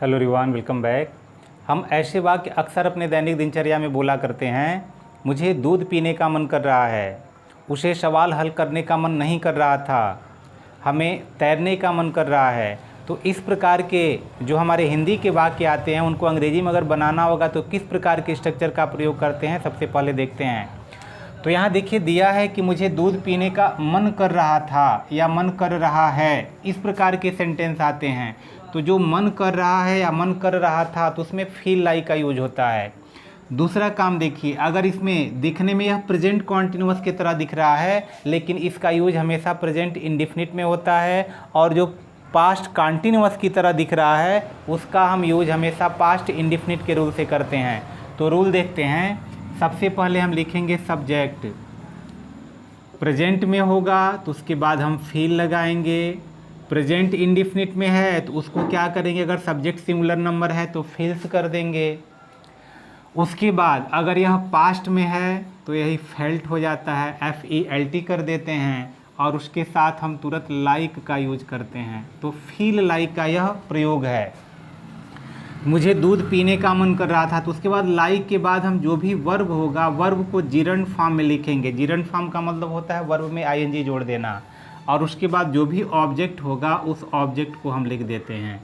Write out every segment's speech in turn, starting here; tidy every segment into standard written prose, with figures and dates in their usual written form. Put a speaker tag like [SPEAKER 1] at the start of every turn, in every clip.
[SPEAKER 1] Hello everyone, welcome back. हम ऐसे वाक्य अक्सर अपने दैनिक दिनचर्या में बोला करते हैं। मुझे दूध पीने का मन कर रहा है, उसे सवाल हल करने का मन नहीं कर रहा था, हमें तैरने का मन कर रहा है। तो इस प्रकार के जो हमारे हिंदी के वाक्य आते हैं उनको अंग्रेजी में अगर बनाना होगा तो किस प्रकार के स्ट्रक्चर का प्रयोग करते हैं, सबसे पहले देखते हैं। तो यहाँ देखिए दिया है कि मुझे दूध पीने का मन कर रहा था या मन कर रहा है, इस प्रकार के सेंटेंस आते हैं। तो जो मन कर रहा है या मन कर रहा था तो उसमें फील लाइक का यूज होता है। दूसरा काम देखिए, अगर इसमें दिखने में यह प्रेजेंट कॉन्टिन्यूअस की तरह दिख रहा है लेकिन इसका यूज हमेशा प्रेजेंट इंडेफिनिट में होता है, और जो पास्ट कॉन्टिन्यूअस की तरह दिख रहा है उसका हम यूज हमेशा पास्ट इंडेफिनिट के रूल से करते हैं। तो रूल देखते हैं। सबसे पहले हम लिखेंगे सब्जेक्ट, प्रेजेंट में होगा तो उसके बाद हम फील लगाएंगे। प्रेजेंट इंडेफिनिट में है तो उसको क्या करेंगे, अगर सब्जेक्ट सिंगुलर नंबर है तो फील्स कर देंगे। उसके बाद अगर यह पास्ट में है तो यही फेल्ट हो जाता है, FELT कर देते हैं, और उसके साथ हम तुरंत लाइक का यूज करते हैं। तो फील लाइक का यह प्रयोग है। मुझे दूध पीने का मन कर रहा था तो उसके बाद लाइक के बाद हम जो भी वर्ब होगा वर्ब को जिरंड फॉर्म में लिखेंगे। जिरंड फॉर्म का मतलब होता है वर्ब में ING जोड़ देना, और उसके बाद जो भी ऑब्जेक्ट होगा उस ऑब्जेक्ट को हम लिख देते हैं।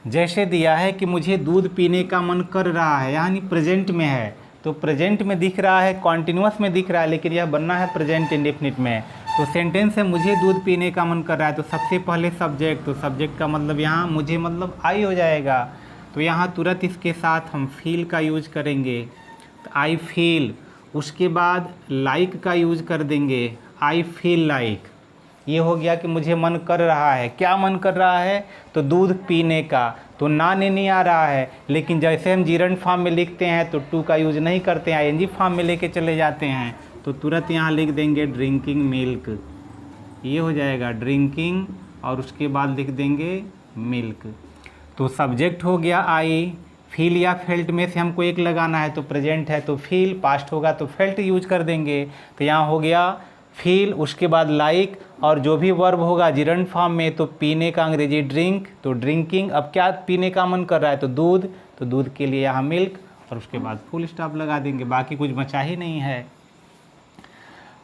[SPEAKER 1] जैसे दिया है कि मुझे दूध पीने का मन कर रहा है, यानी प्रेजेंट में है तो प्रेजेंट में दिख रहा है, कॉन्टिन्यूअस में दिख रहा है, लेकिन यह बनना है प्रेजेंट इंडेफिनिट में। तो सेंटेंस है मुझे दूध पीने का मन कर रहा है, तो सबसे पहले सब्जेक्ट, तो सब्जेक्ट का मतलब यहाँ मुझे मतलब आई हो जाएगा। तो यहाँ तुरंत इसके साथ हम फील का यूज करेंगे, तो आई फील। उसके बाद लाइक का यूज कर देंगे, आई फील लाइक। ये हो गया कि मुझे मन कर रहा है। क्या मन कर रहा है, तो दूध पीने का। तो ना ने नहीं आ रहा है, लेकिन जैसे हम जिरंड फॉर्म में लिखते हैं तो टू का यूज नहीं करते हैं, ING फॉर्म में लेके चले जाते हैं। तो तुरंत यहाँ लिख देंगे ड्रिंकिंग मिल्क, ये हो जाएगा ड्रिंकिंग, और उसके बाद लिख देंगे मिल्क। तो सब्जेक्ट हो गया आई, फील या फेल्ट में से हमको एक लगाना है, तो प्रेजेंट है तो फील, पास्ट होगा तो फेल्ट यूज कर देंगे। तो यहाँ हो गया फील, उसके बाद लाइक, और जो भी वर्ब होगा जिरंड फॉर्म में, तो पीने का अंग्रेजी ड्रिंक, तो ड्रिंकिंग। अब क्या पीने का मन कर रहा है, तो दूध, तो दूध के लिए यहाँ मिल्क, और उसके बाद फुल स्टॉप लगा देंगे, बाकी कुछ बचा ही नहीं है।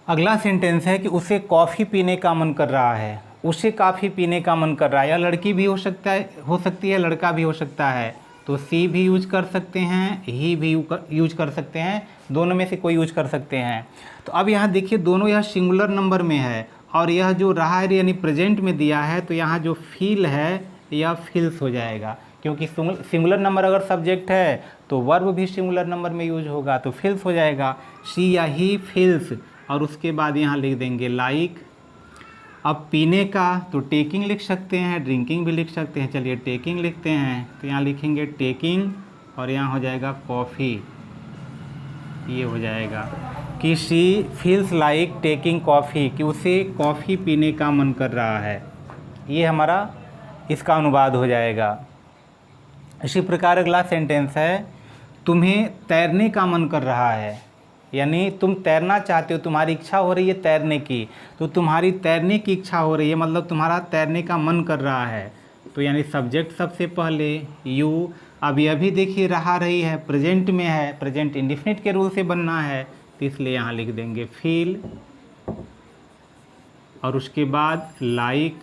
[SPEAKER 1] अगला सेंटेंस है कि उसे कॉफ़ी पीने का मन कर रहा है। उसे कॉफ़ी पीने का मन कर रहा है, या लड़की भी हो सकती है, लड़का भी हो सकता है। तो सी भी यूज कर सकते हैं, ही भी यूज कर सकते हैं, दोनों में से कोई यूज कर सकते हैं। तो अब यहाँ देखिए दोनों यह सिंगुलर नंबर में है, और यह जो रहा है यानी प्रेजेंट में दिया है, तो यहाँ जो फील है यह फील्स हो जाएगा, क्योंकि सिंगुलर नंबर अगर सब्जेक्ट है तो वर्ब भी सिंगुलर नंबर में यूज होगा, तो फील्स हो जाएगा, सी या ही फील्स। और उसके बाद यहाँ लिख देंगे लाइक। अब पीने का तो टेकिंग लिख सकते हैं, ड्रिंकिंग भी लिख सकते हैं। चलिए टेकिंग लिखते हैं, तो यहाँ लिखेंगे टेकिंग, और यहाँ हो जाएगा कॉफ़ी। ये हो जाएगा कि she feels like taking coffee, कि उसे कॉफ़ी पीने का मन कर रहा है। ये हमारा इसका अनुवाद हो जाएगा। इसी प्रकार अगला सेंटेंस है तुम्हें तैरने का मन कर रहा है, यानी तुम तैरना चाहते हो, तुम्हारी इच्छा हो रही है तैरने की, तो तुम्हारी तैरने की इच्छा हो रही है, मतलब तुम्हारा तैरने का मन कर रहा है। तो यानी सब्जेक्ट सबसे पहले यू। अब यह भी देखिए रहा रही है, प्रेजेंट में है, प्रेजेंट इंडेफिनिट के रूल से बनना है, तो इसलिए यहाँ लिख देंगे फील, और उसके बाद लाइक।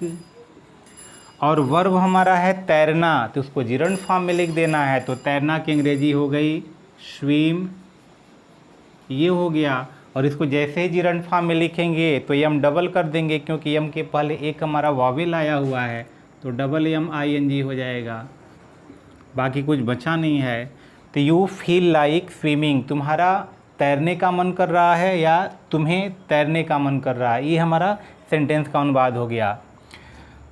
[SPEAKER 1] और वर्ब हमारा है तैरना, तो उसको जिरंड फॉर्म में लिख देना है। तो तैरना की अंग्रेजी हो गई स्विम, ये हो गया। और इसको जैसे ही जिरंड फॉर्म में लिखेंगे तो यम डबल कर देंगे, क्योंकि यम के पहले एक हमारा वावेल आया हुआ है, तो डबल यम ING हो जाएगा, बाकी कुछ बचा नहीं है। तो यू फील लाइक स्विमिंग, तुम्हारा तैरने का मन कर रहा है या तुम्हें तैरने का मन कर रहा है, ये हमारा सेंटेंस का अनुवाद हो गया।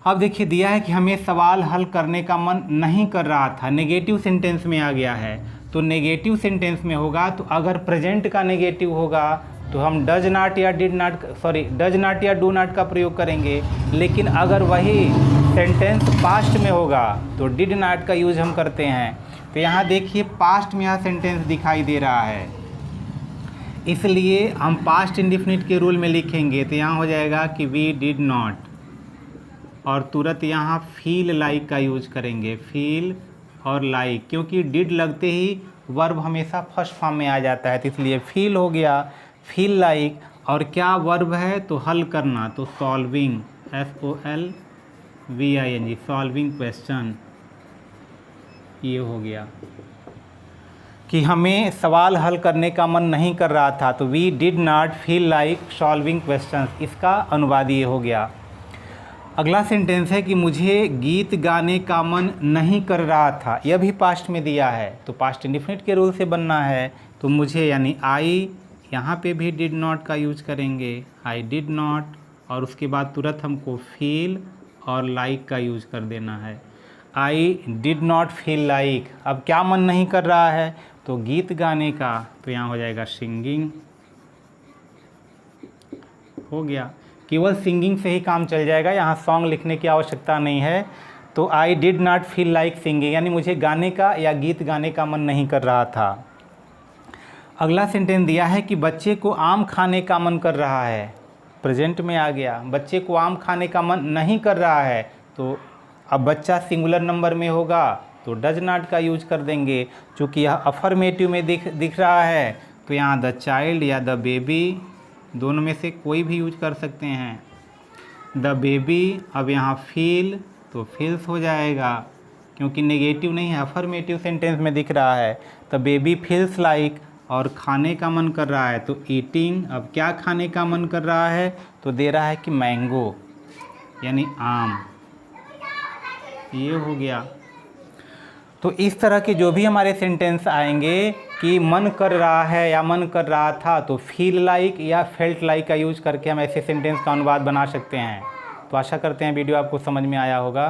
[SPEAKER 1] अब देखिए दिया है कि हमें सवाल हल करने का मन नहीं कर रहा था, नेगेटिव सेंटेंस में आ गया है। तो नेगेटिव सेंटेंस में होगा, तो अगर प्रेजेंट का नेगेटिव होगा तो हम डज नॉट या डज नॉट या डू नॉट का प्रयोग करेंगे, लेकिन अगर वही सेंटेंस पास्ट में होगा तो डिड नॉट का यूज हम करते हैं। तो यहाँ देखिए पास्ट में यह सेंटेंस दिखाई दे रहा है, इसलिए हम पास्ट इंडेफिनिट के रूल में लिखेंगे। तो यहाँ हो जाएगा कि वी डिड नॉट, और तुरंत यहाँ फील लाइक का यूज करेंगे, फील और लाइक, क्योंकि डिड लगते ही वर्ब हमेशा फर्स्ट फॉर्म में आ जाता है, तो इसलिए फील हो गया, फील लाइक। और क्या वर्ब है, तो हल करना, तो सॉल्विंग, SOLVING, सॉल्विंग क्वेश्चन। ये हो गया कि हमें सवाल हल करने का मन नहीं कर रहा था, तो we did not feel like solving question. इसका अनुवाद ये हो गया। अगला सेंटेंस है कि मुझे गीत गाने का मन नहीं कर रहा था। यह भी पास्ट में दिया है, तो पास्ट इंडेफिनिट के रूल से बनना है। तो मुझे यानी आई, यहाँ पे भी डिड नॉट का यूज करेंगे, आई डिड नॉट, और उसके बाद तुरंत हमको फील और लाइक का यूज कर देना है। I did not feel like, अब क्या मन नहीं कर रहा है, तो गीत गाने का, तो यहाँ हो जाएगा सिंगिंग। हो गया, केवल सिंगिंग से ही काम चल जाएगा, यहाँ सॉन्ग लिखने की आवश्यकता नहीं है। तो I did not feel like singing, यानी मुझे गाने का या गीत गाने का मन नहीं कर रहा था। अगला सेंटेंस दिया है कि बच्चे को आम खाने का मन कर रहा है, प्रेजेंट में आ गया। बच्चे को आम खाने का मन नहीं कर रहा है, तो अब बच्चा सिंगुलर नंबर में होगा, तो डज नॉट का यूज कर देंगे। चूँकि यह अफर्मेटिव में दिख रहा है, तो यहाँ द चाइल्ड या द बेबी, दोनों में से कोई भी यूज कर सकते हैं। द बेबी, अब यहाँ फील, तो फील्स हो जाएगा, क्योंकि नेगेटिव नहीं है, अफर्मेटिव सेंटेंस में दिख रहा है। द बेबी फील्स लाइक, और खाने का मन कर रहा है, तो ईटिंग। अब क्या खाने का मन कर रहा है, तो दे रहा है कि मैंगो, यानी आम। ये हो गया। तो इस तरह के जो भी हमारे सेंटेंस आएंगे कि मन कर रहा है या मन कर रहा था, तो फील लाइक या फेल्ट लाइक का यूज करके हम ऐसे सेंटेंस का अनुवाद बना सकते हैं। तो आशा करते हैं वीडियो आपको समझ में आया होगा।